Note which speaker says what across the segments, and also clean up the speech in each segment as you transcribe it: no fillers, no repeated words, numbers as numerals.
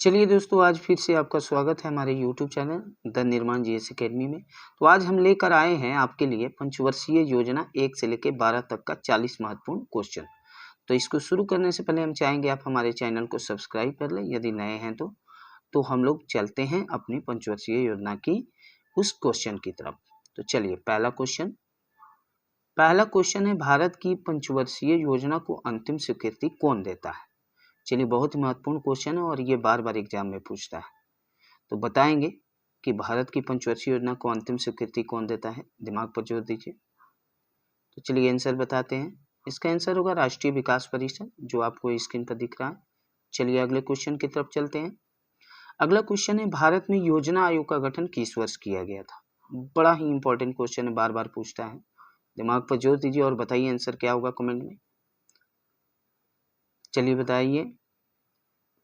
Speaker 1: चलिए दोस्तों, आज फिर से आपका स्वागत है हमारे यूट्यूब चैनल द निर्माण जीएस एकेडमी में। तो आज हम लेकर आए हैं आपके लिए पंचवर्षीय योजना 1 से लेकर 12 तक का 40 महत्वपूर्ण क्वेश्चन। तो इसको शुरू करने से पहले हम चाहेंगे आप हमारे चैनल को सब्सक्राइब कर लें यदि नए हैं तो हम लोग चलते हैं अपनी पंचवर्षीय योजना की उस क्वेश्चन की तरफ। तो चलिए पहला क्वेश्चन है, भारत की पंचवर्षीय योजना को अंतिम स्वीकृति कौन देता है? चलिए, बहुत ही महत्वपूर्ण क्वेश्चन है और ये बार बार एग्जाम में पूछता है। तो बताएंगे कि भारत की पंचवर्षीय योजना को अंतिम स्वीकृति कौन देता है। दिमाग पर जोर दीजिए। तो चलिए आंसर बताते हैं। इसका आंसर होगा राष्ट्रीय विकास परिषद, जो आपको स्क्रीन पर दिख रहा है। चलिए अगले क्वेश्चन की तरफ चलते हैं। अगला क्वेश्चन है, भारत में योजना आयोग का गठन किस वर्ष किया गया था? बड़ा ही इंपॉर्टेंट क्वेश्चन है, बार बार पूछता है। दिमाग पर जोर दीजिए और बताइए आंसर क्या होगा कमेंट में। चलिए बताइए।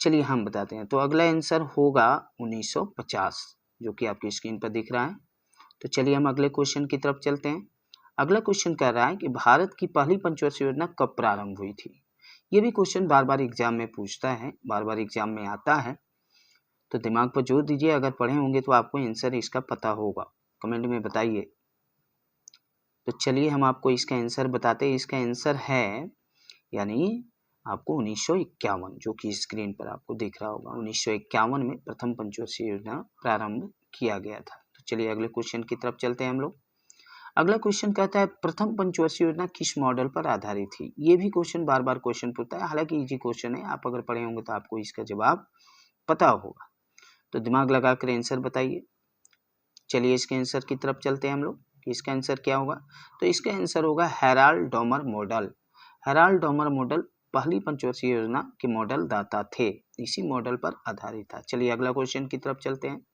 Speaker 1: चलिए हम बताते हैं। तो अगला आंसर होगा 1950, जो कि आपकी स्क्रीन पर दिख रहा है। तो चलिए हम अगले क्वेश्चन की तरफ चलते हैं। अगला क्वेश्चन कह रहा है कि भारत की पहली पंचवर्षीय योजना कब प्रारंभ हुई थी? ये भी क्वेश्चन बार बार एग्जाम में पूछता है, बार बार एग्जाम में आता है। तो दिमाग पर जोर दीजिए, अगर पढ़े होंगे तो आपको आंसर इसका पता होगा, कमेंट में बताइए। तो चलिए हम आपको इसका आंसर बताते हैं। इसका आंसर है यानी आपको 1951, जो कि स्क्रीन पर आपको दिख रहा होगा। 1951 में प्रथम पंचवर्षीय योजना प्रारंभ किया गया था। तो चलिए अगले क्वेश्चन की तरफ चलते हैं हम लोग। अगला क्वेश्चन कहता है, प्रथम पंचवर्षीय योजना किस मॉडल पर आधारित थी? ये भी क्वेश्चन बार बार क्वेश्चन पूछता है, हालांकि इजी क्वेश्चन है, आप अगर पढ़े होंगे तो आपको इसका जवाब पता होगा। तो दिमाग लगाकर आंसर बताइए। चलिए इसके आंसर की तरफ चलते हैं हम लोग कि इसका आंसर क्या होगा। तो इसका आंसर होगा Herald Domar model. Herald Domar model पहली पंचवर्षीय योजना के मॉडल दाता थे, इसी मॉडल पर आधारित था। चलिए अगला क्वेश्चन की तरफ चलते हैं।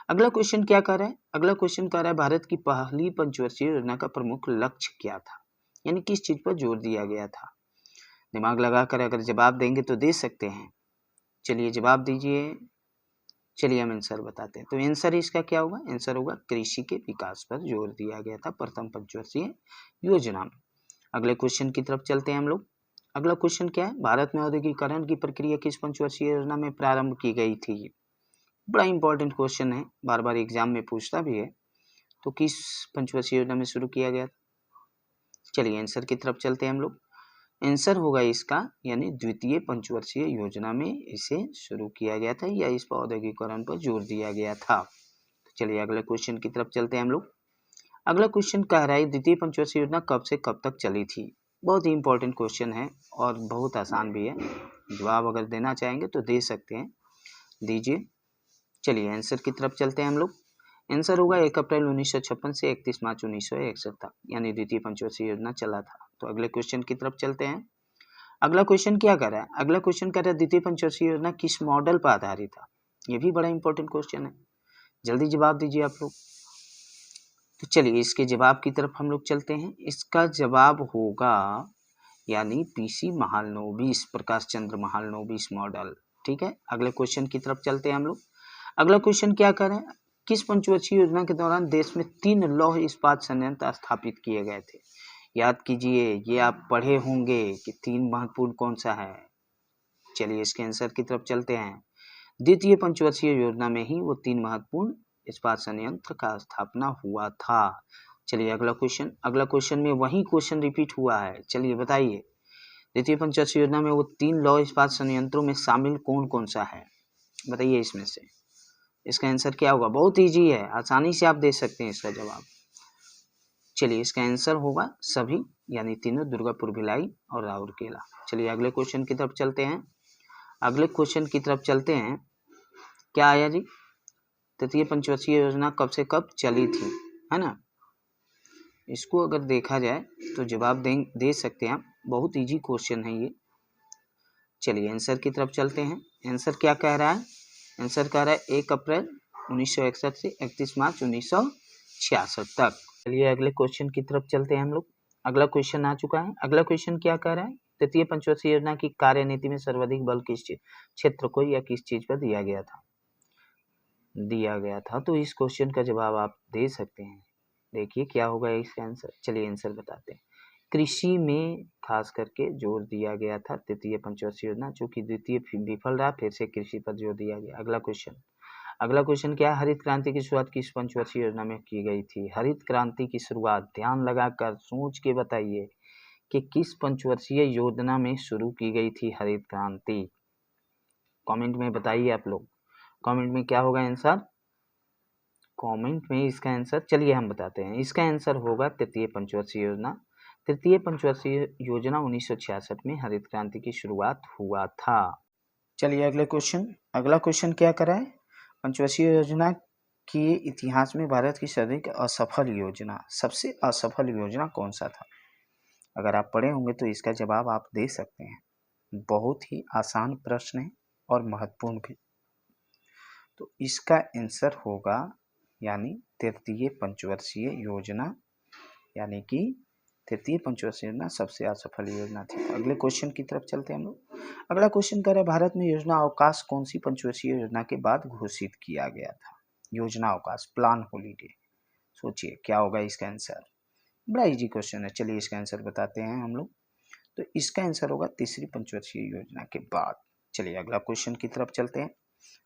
Speaker 1: अगला क्वेश्चन क्या कह रहा है? अगला क्वेश्चन कह रहा है, भारत की पहली पंचवर्षीय योजना का प्रमुख लक्ष्य क्या था? यानी किस चीज पर जोर दिया गया था? दिमाग लगाकर अगर जवाब देंगे तो दे सकते हैं। चलिए जवाब दीजिए। चलिए हम आंसर बताते हैं। तो आंसर इसका क्या होगा? आंसर होगा कृषि के विकास पर जोर दिया गया था प्रथम पंचवर्षीय योजना में। अगले क्वेश्चन की तरफ चलते हैं हम लोग। अगला क्वेश्चन क्या है? भारत में औद्योगिकरण की प्रक्रिया किस पंचवर्षीय योजना में प्रारंभ की गई थी? बड़ा इंपॉर्टेंट क्वेश्चन है, बार बार एग्जाम में पूछता भी है। तो किस पंचवर्षीय योजना में शुरू किया गया? चलिए आंसर की तरफ चलते हैं हम लोग। आंसर होगा इसका यानी द्वितीय पंचवर्षीय योजना में इसे शुरू किया गया था, या इस पर औद्योगिकरण पर जोर दिया गया था। तो चलिए अगले क्वेश्चन की तरफ चलते हैं हम लोग। अगला क्वेश्चन कह रहा है, द्वितीय पंचवर्षीय योजना कब से कब तक चली थी? बहुत ही इंपॉर्टेंट क्वेश्चन है और बहुत आसान भी है। जवाब अगर देना चाहेंगे तो दे सकते हैं, दीजिए। चलिए आंसर की तरफ चलते हैं हम लोग। आंसर होगा 1 अप्रैल 1956 से 31 मार्च 1961 तक, यानी द्वितीय पंचवर्षीय योजना चला था। तो अगले क्वेश्चन की तरफ चलते हैं। अगला क्वेश्चन क्या कर रहा है? अगला क्वेश्चन कह रहा है, द्वितीय पंचवर्षीय योजना किस मॉडल पर आधारित था? ये भी बड़ा इंपॉर्टेंट क्वेश्चन है, जल्दी जवाब दीजिए आप लोग। तो चलिए इसके जवाब की तरफ हम लोग चलते हैं। इसका जवाब होगा यानी पीसी महालनोबिस, प्रकाश चंद्र महालनोबिस मॉडल। ठीक है, अगले क्वेश्चन की तरफ चलते हैं हम लोग। अगला क्वेश्चन क्या कर रहे हैं? किस पंचवर्षीय योजना के दौरान देश में 3 लौह इस्पात संयंत्र स्थापित किए गए थे? याद कीजिए, ये आप पढ़े होंगे कि 3 महत्वपूर्ण कौन सा है। चलिए इसके आंसर की तरफ चलते हैं। द्वितीय पंचवर्षीय योजना में ही वो 3 महत्वपूर्ण इस्पात संयंत्र का स्थापना हुआ था। चलिए अगला क्वेश्चन में वही क्वेश्चन रिपीट हुआ है। चलिए बताइए, द्वितीय पंचवर्षीय योजना में वो 3 लौह इस्पात संयंत्रों में शामिल कौन कौन सा है? बताइए इसमें से। इसका आंसर क्या होगा? बहुत इजी है, आसानी से आप दे सकते हैं इसका जवाब। चलिए इसका आंसर होगा सभी, यानी तीनों, दुर्गापुर, भिलाई और राउरकेला। चलिए अगले क्वेश्चन की तरफ चलते हैं। अगले क्वेश्चन की तरफ चलते हैं। क्या आया जी? तृतीय पंचवर्षीय योजना कब से कब चली थी, है ना? इसको अगर देखा जाए तो जवाब दे सकते हैं आप, बहुत इजी क्वेश्चन है ये। चलिए आंसर की तरफ चलते हैं। आंसर क्या कह रहा है? आंसर कह रहा है 1 अप्रैल 1961 से 31 मार्च 1966 तक। चलिए अगले क्वेश्चन की तरफ चलते हैं हम लोग। अगला क्वेश्चन आ चुका है। अगला क्वेश्चन क्या कह रहा है? तृतीय पंचवर्षीय योजना की कार्यनीति में सर्वाधिक बल किस क्षेत्र को या किस चीज पर दिया गया था? तो इस क्वेश्चन का जवाब आप दे सकते हैं। देखिए क्या होगा इसका आंसर। चलिए आंसर बताते हैं। कृषि में खास करके जोर दिया गया था तृतीय पंचवर्षीय योजना, जो कि द्वितीय विफल रहा, फिर से कृषि पर जोर दिया गया। अगला क्वेश्चन क्या है, हरित क्रांति की शुरुआत किस पंचवर्षीय योजना में की गई थी? हरित क्रांति की शुरुआत ध्यान लगाकर सोच के बताइए कि किस पंचवर्षीय योजना में शुरू की गई थी हरित क्रांति। कमेंट में बताइए आप लोग, कमेंट में क्या होगा आंसर, कमेंट में इसका आंसर चलिए हम बताते हैं। इसका आंसर होगा तृतीय पंचवर्षीय योजना। तृतीय पंचवर्षीय योजना 1966 में हरित क्रांति की शुरुआत हुआ था। चलिए अगला क्वेश्चन क्या करा है, पंचवर्षीय योजना के इतिहास में भारत की सर्वाधिक असफल योजना, सबसे असफल योजना कौन सा था? अगर आप पढ़े होंगे तो इसका जवाब आप दे सकते हैं। बहुत ही आसान प्रश्न है और महत्वपूर्ण भी। तो इसका आंसर होगा यानी तृतीय पंचवर्षीय योजना, यानी कि तृतीय पंचवर्षीय योजना सबसे असफल योजना थी। अगले क्वेश्चन की तरफ चलते हैं हम लोग। अगला क्वेश्चन कह रहा है, भारत में योजना अवकाश कौन सी पंचवर्षीय योजना के बाद घोषित किया गया था? योजना अवकाश, प्लान हॉलीडे, सोचिए क्या होगा इसका आंसर। बड़ा इजी क्वेश्चन है, चलिए इसका आंसर बताते हैं हम लोग। तो इसका आंसर होगा तीसरी पंचवर्षीय योजना के बाद। चलिए अगला क्वेश्चन की तरफ चलते हैं।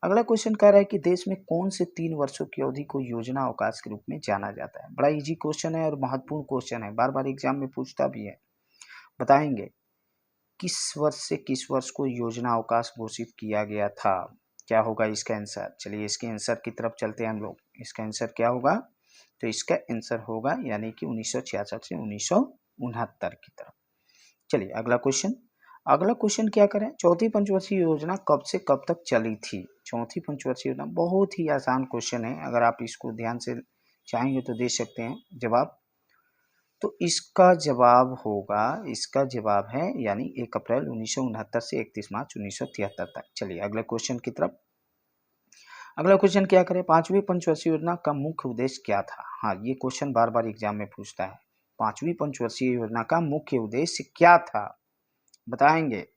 Speaker 1: अगला क्वेश्चन कह रहा है कि देश में कौन से 3 वर्षों की अवधि को योजना अवकाश के रूप में जाना जाता है? बड़ा इजी क्वेश्चन है और महत्वपूर्ण क्वेश्चन है, बार बार एग्जाम में पूछता भी है। बताएंगे किस वर्ष से किस वर्ष को योजना अवकाश घोषित किया गया था? क्या होगा इसका आंसर? चलिए इसके आंसर की तरफ चलते हैं हम लोग। इसका आंसर क्या होगा? तो इसका आंसर होगा यानी कि 1966 से 1969 की तरफ। चलिए अगला क्वेश्चन क्या करें, चौथी पंचवर्षीय योजना कब से कब तक चली थी? चौथी पंचवर्षीय योजना बहुत ही आसान क्वेश्चन है, अगर आप इसको ध्यान से चाहेंगे तो दे सकते हैं जवाब। तो इसका जवाब है यानी 1 अप्रैल 1969 से 31 मार्च 1973 तक। चलिए अगले क्वेश्चन की तरफ। अगला क्वेश्चन क्या करें, पांचवी पंचवर्षीय योजना का मुख्य उद्देश्य क्या था? हाँ, ये क्वेश्चन बार बार एग्जाम में पूछता है। पांचवी पंचवर्षीय योजना का मुख्य उद्देश्य क्या था? बताएंगे।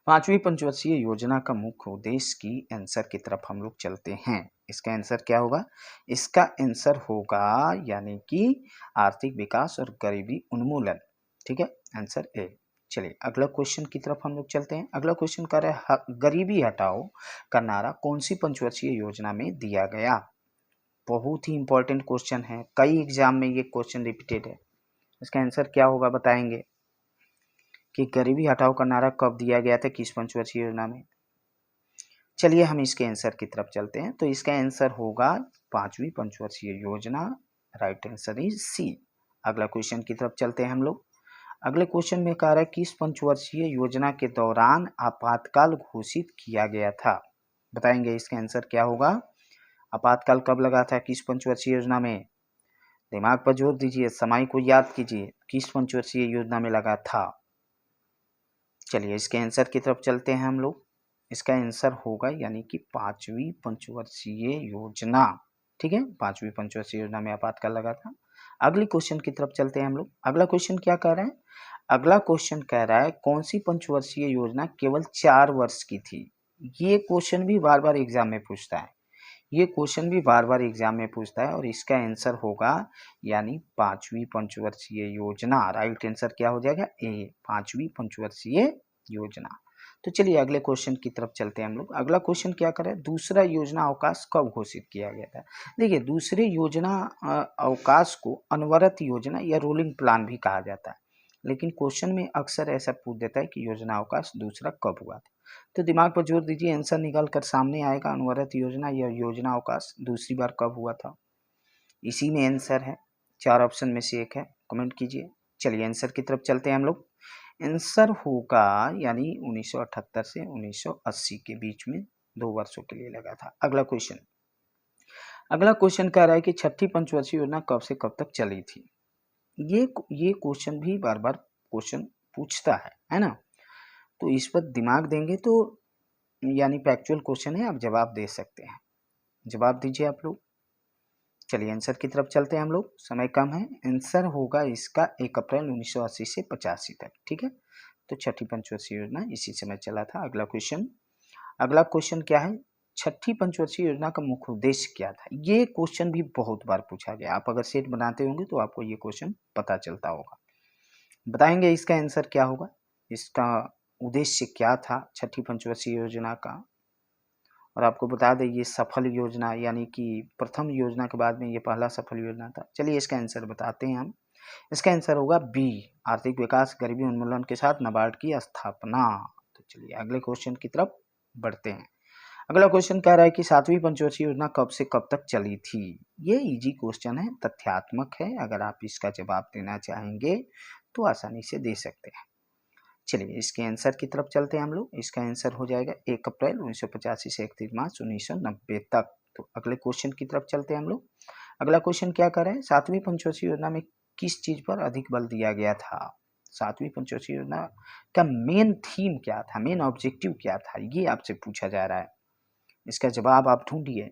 Speaker 1: पांचवी पंचवर्षीय योजना का मुख्य उद्देश्य की आंसर की तरफ हम लोग चलते हैं। इसका आंसर क्या होगा? इसका आंसर होगा यानी कि आर्थिक विकास और गरीबी उन्मूलन। ठीक है, आंसर ए। चलिए अगला क्वेश्चन की तरफ हम लोग चलते हैं। अगला क्वेश्चन कर रहा है, गरीबी हटाओ का नारा कौन सी पंचवर्षीय योजना में दिया गया? बहुत ही इंपॉर्टेंट क्वेश्चन है, कई एग्जाम में ये क्वेश्चन रिपीटेड है। इसका आंसर क्या होगा बताएंगे कि गरीबी हटाओ का नारा कब दिया गया था, किस पंचवर्षीय योजना में? चलिए हम इसके आंसर की तरफ चलते हैं। तो इसका आंसर होगा पांचवी पंचवर्षीय योजना, राइट आंसर इज सी। अगला क्वेश्चन की तरफ चलते हैं हम लोग। अगले क्वेश्चन में कह रहा है किस पंचवर्षीय योजना के दौरान आपातकाल घोषित किया गया था? बताएंगे इसका आंसर क्या होगा। आपातकाल कब लगा था, किस पंचवर्षीय योजना में? दिमाग पर जोर दीजिए, समय को याद कीजिए, किस पंचवर्षीय योजना में लगा था? चलिए इसके आंसर की तरफ चलते हैं हम लोग। इसका आंसर होगा यानी कि पांचवी पंचवर्षीय योजना। ठीक है, पांचवी पंचवर्षीय योजना में आपातकाल लगा था। अगले क्वेश्चन की तरफ चलते हैं हम लोग। अगला क्वेश्चन क्या कह रहा है? अगला क्वेश्चन कह रहा है कौन सी पंचवर्षीय योजना केवल 4 वर्ष की थी? ये क्वेश्चन भी बार बार एग्जाम में पूछता है, और इसका आंसर होगा यानी पांचवी पंचवर्षीय योजना। राइट आंसर क्या हो जाएगा? ए, पांचवी पंचवर्षीय योजना। तो चलिए अगले क्वेश्चन की तरफ चलते हैं हम लोग। अगला क्वेश्चन क्या कर रहा है, दूसरा योजना अवकाश कब घोषित किया गया था? देखिए, दूसरे योजना अवकाश को अनवरत योजना या रोलिंग प्लान भी कहा जाता है, लेकिन क्वेश्चन में अक्सर ऐसा पूछ देता है कि योजना अवकाश दूसरा कब हुआ था। तो दिमाग पर जोर दीजिए, आंसर निकाल कर सामने आएगा, अनवरत योजना या योजना अवकाश दूसरी बार कब हुआ था। इसी में आंसर है, 4 ऑप्शन में से एक है, कमेंट कीजिए। चलिए आंसर की तरफ चलते हैं हम लोग। आंसर होगा यानी 1978 से 1980 के बीच में 2 वर्षों के लिए लगा था। अगला क्वेश्चन कह रहा है कि छठी पंचवर्षीय योजना कब से कब तक चली थी? ये क्वेश्चन भी बार बार क्वेश्चन पूछता है ना, तो इस पर दिमाग देंगे तो यानी फैक्चुअल क्वेश्चन है, आप जवाब दे सकते हैं। जवाब दीजिए आप लोग। चलिए आंसर की तरफ चलते हैं हम लोग, समय कम है। आंसर होगा इसका 1 अप्रैल 1980 से 85 तक। ठीक है, तो छठी पंचवर्षीय योजना इसी समय चला था। अगला क्वेश्चन क्या है, छठी पंचवर्षीय योजना का मुख्य उद्देश्य क्या था? ये क्वेश्चन भी बहुत बार पूछा गया। आप अगर सेट बनाते होंगे तो आपको ये क्वेश्चन पता चलता होगा। बताएंगे इसका आंसर क्या होगा, इसका उद्देश्य क्या था छठी पंचवर्षीय योजना का। और आपको बता दें ये सफल योजना, यानी कि प्रथम योजना के बाद में ये पहला सफल योजना था। चलिए इसका आंसर बताते हैं हम। इसका आंसर होगा बी, आर्थिक विकास गरीबी उन्मूलन के साथ नाबार्ड की स्थापना। तो चलिए अगले क्वेश्चन की तरफ बढ़ते हैं। अगला क्वेश्चन कह रहा है कि सातवीं पंचवर्षीय योजना कब से कब तक चली थी? ये इजी क्वेश्चन है, तथ्यात्मक है। अगर आप इसका जवाब देना चाहेंगे तो आसानी से दे सकते हैं। चलिए इसके आंसर की तरफ चलते हैं हम लोग। इसका आंसर हो जाएगा 1 अप्रैल 1985 से 31 मार्च 1990 तक। तो अगले क्वेश्चन की तरफ चलते हैं हम लोग। अगला क्वेश्चन क्या कर रहे हैं, सातवीं पंचवर्षीय योजना में किस चीज पर अधिक बल दिया गया था? सातवीं पंचवर्षीय योजना का मेन थीम क्या था, मेन ऑब्जेक्टिव क्या था, ये आपसे पूछा जा रहा है। इसका जवाब आप ढूंढिए।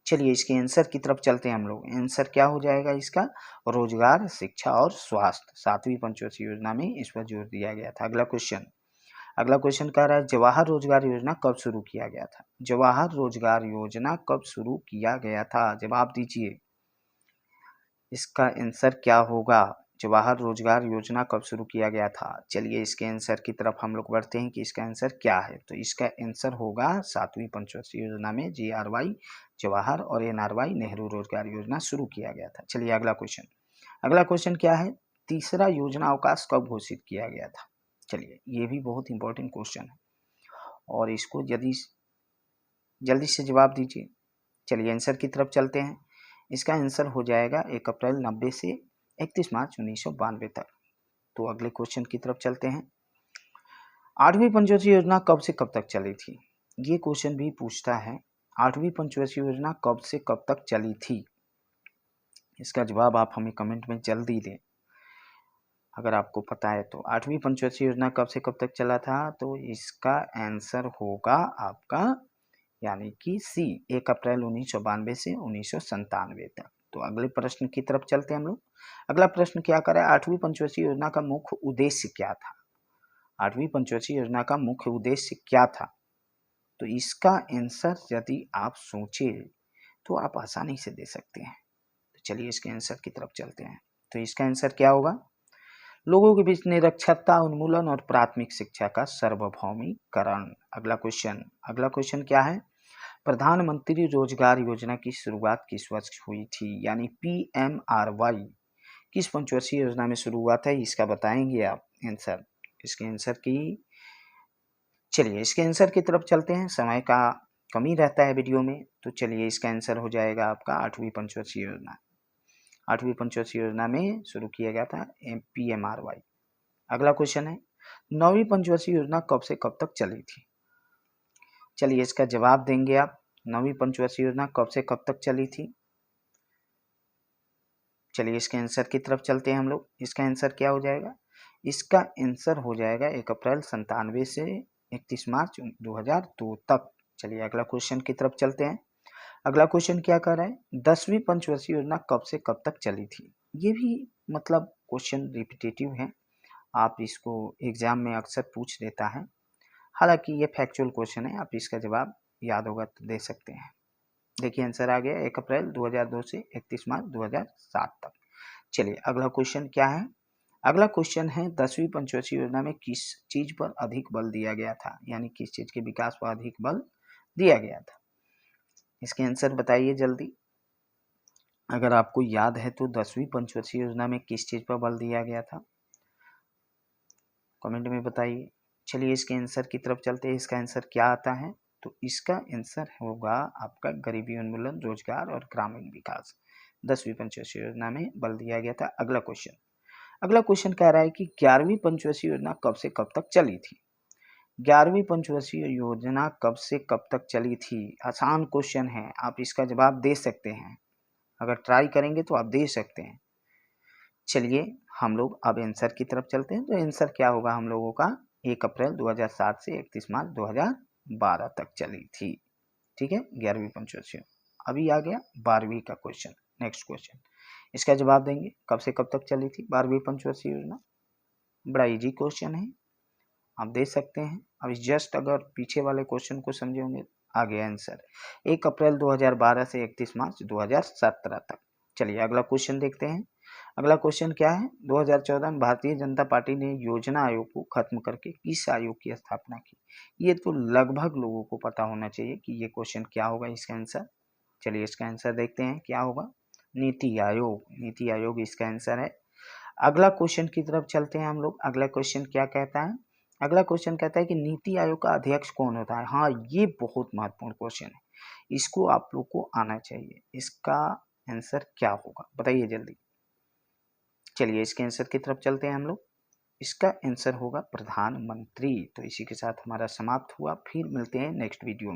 Speaker 1: चलिए इसके आंसर की तरफ चलते हैं हम लोग। आंसर क्या हो जाएगा इसका, रोजगार, शिक्षा और स्वास्थ्य। सातवीं पंचवर्षीय योजना में इस पर जोर दिया गया था। अगला क्वेश्चन कह रहा है जवाहर रोजगार योजना कब शुरू किया गया था? जवाहर रोजगार योजना कब शुरू किया गया था, जवाब दीजिए। इसका आंसर क्या होगा, जवाहर रोजगार योजना कब शुरू किया गया था? चलिए इसके आंसर की तरफ हम लोग बढ़ते हैं कि इसका आंसर क्या है। तो इसका आंसर होगा सातवीं पंचवर्षीय योजना में JRY जवाहर और NRY नेहरू रोजगार योजना शुरू किया गया था। चलिए अगला क्वेश्चन क्या है, तीसरा योजना अवकाश कब घोषित किया गया था? चलिए ये भी बहुत इंपॉर्टेंट क्वेश्चन है और इसको यदि जल्दी से जवाब दीजिए। चलिए आंसर की तरफ चलते हैं। इसका आंसर हो जाएगा 1 अप्रैल 90 से 31 मार्च 1992 तक। तो अगले क्वेश्चन की तरफ चलते हैं। आठवीं पंचवर्षीय योजना कब से कब तक चली थी? ये क्वेश्चन भी पूछता है, आठवीं पंचवर्षीय योजना कब से कब तक चली थी? इसका जवाब आप हमें कमेंट में जल्दी दें अगर आपको पता है तो। आठवीं पंचवर्षीय योजना कब से कब तक चला था? तो इसका आंसर होगा आपका यानी कि सी, 1 अप्रैल 1992 से 1997 तक। तो अगले प्रश्न की तरफ चलते हैं हम लोग। अगला प्रश्न क्या कर रहा है, आठवीं पंचवर्षीय योजना का मुख्य उद्देश्य क्या था? आठवीं पंचवर्षीय योजना का मुख्य उद्देश्य क्या था? तो इसका आंसर यदि आप सोचे तो आप आसानी से दे सकते हैं। तो चलिए इसके आंसर की तरफ चलते हैं। तो इसका आंसर क्या होगा, लोगों के बीच निरक्षरता उन्मूलन और प्राथमिक शिक्षा का सार्वभौमिकरण। अगला क्वेश्चन क्या है, प्रधानमंत्री रोजगार योजना की शुरुआत किस वर्ष हुई थी? यानी PMRY किस पंचवर्षीय योजना में शुरू हुआ था, इसका बताएंगे आप आंसर। इसके आंसर की चलिए इसके आंसर की तरफ चलते हैं, समय का कमी रहता है वीडियो में। तो चलिए इसका आंसर हो जाएगा आपका आठवीं पंचवर्षीय योजना। आठवीं पंचवर्षीय योजना में शुरू किया गया था PMRY। अगला क्वेश्चन है, नौवीं पंचवर्षीय योजना कब से कब तक चली थी? चलिए इसका जवाब देंगे आप। नौवीं पंचवर्षीय योजना कब से कब तक चली थी? चलिए इसके आंसर की तरफ चलते हैं हम लोग। इसका आंसर क्या हो जाएगा, इसका आंसर हो जाएगा 1 अप्रैल 97 से 31 मार्च 2002 तक। चलिए अगला क्वेश्चन की तरफ चलते हैं। अगला क्वेश्चन क्या कर रहा है, 10वीं पंचवर्षीय योजना कब से कब तक चली थी? ये भी मतलब क्वेश्चन रिपीटेटिव है, आप इसको एग्जाम में अक्सर पूछ देता है। हालांकि ये फैक्चुअल क्वेश्चन है, आप इसका जवाब याद होगा तो दे सकते हैं। देखिए आंसर आ गया 1 अप्रैल 2002 से 31 मार्च 2007 तक। चलिए अगला क्वेश्चन क्या है, अगला क्वेश्चन है 10वीं पंचवर्षीय योजना में किस चीज पर अधिक बल दिया गया था? यानी किस चीज के विकास पर अधिक बल दिया गया था? इसके आंसर बताइए जल्दी। अगर आपको याद है तो 10वीं पंचवर्षीय योजना में किस चीज पर बल दिया गया था, कमेंट में बताइए। चलिए इसके आंसर की तरफ चलते हैं। इसका आंसर क्या आता है, तो इसका आंसर होगा आपका गरीबी उन्मूलन, रोजगार और ग्रामीण विकास। 10वीं पंचवर्षीय योजना में बल दिया गया था। अगला क्वेश्चन कह रहा है कि 11वीं पंचवर्षीय योजना कब से कब तक चली थी? 11वीं पंचवर्षीय योजना कब से कब तक चली थी? आसान क्वेश्चन है, आप इसका जवाब दे सकते हैं। अगर ट्राई करेंगे तो आप दे सकते हैं। चलिए हम लोग अब आंसर की तरफ चलते हैं। तो आंसर क्या होगा हम लोगों का, 1 अप्रैल 2007 से 31 मार्च 2012 तक चली थी। ठीक है, 11वीं पंचवर्षीय। अभी आ गया 12वीं का क्वेश्चन। नेक्स्ट क्वेश्चन, इसका जवाब देंगे कब से कब तक चली थी 12वीं पंचवर्षीय योजना। बड़ा इजी क्वेश्चन है, आप दे सकते हैं। अभी जस्ट अगर पीछे वाले क्वेश्चन को समझे होंगे आ गया आंसर 1 अप्रैल 2012 से 31 मार्च 2017 तक। चलिए अगला क्वेश्चन देखते हैं। अगला क्वेश्चन क्या है, 2014 में भारतीय जनता पार्टी ने योजना आयोग को खत्म करके किस आयोग की स्थापना की? ये तो लगभग लोगों को पता होना चाहिए कि ये क्वेश्चन क्या होगा इसका आंसर। चलिए इसका आंसर देखते हैं क्या होगा, नीति आयोग। नीति आयोग इसका आंसर है। अगला क्वेश्चन की तरफ चलते हैं हम लोग। अगला क्वेश्चन क्या कहता है, अगला क्वेश्चन कहता है कि नीति आयोग का अध्यक्ष कौन होता है? हाँ, ये बहुत महत्वपूर्ण क्वेश्चन है, इसको आप लोग को आना चाहिए। इसका आंसर क्या होगा बताइए जल्दी। चलिए इसके आंसर की तरफ चलते हैं हम लोग। इसका आंसर होगा प्रधानमंत्री। तो इसी के साथ हमारा समाप्त हुआ, फिर मिलते हैं नेक्स्ट वीडियो में।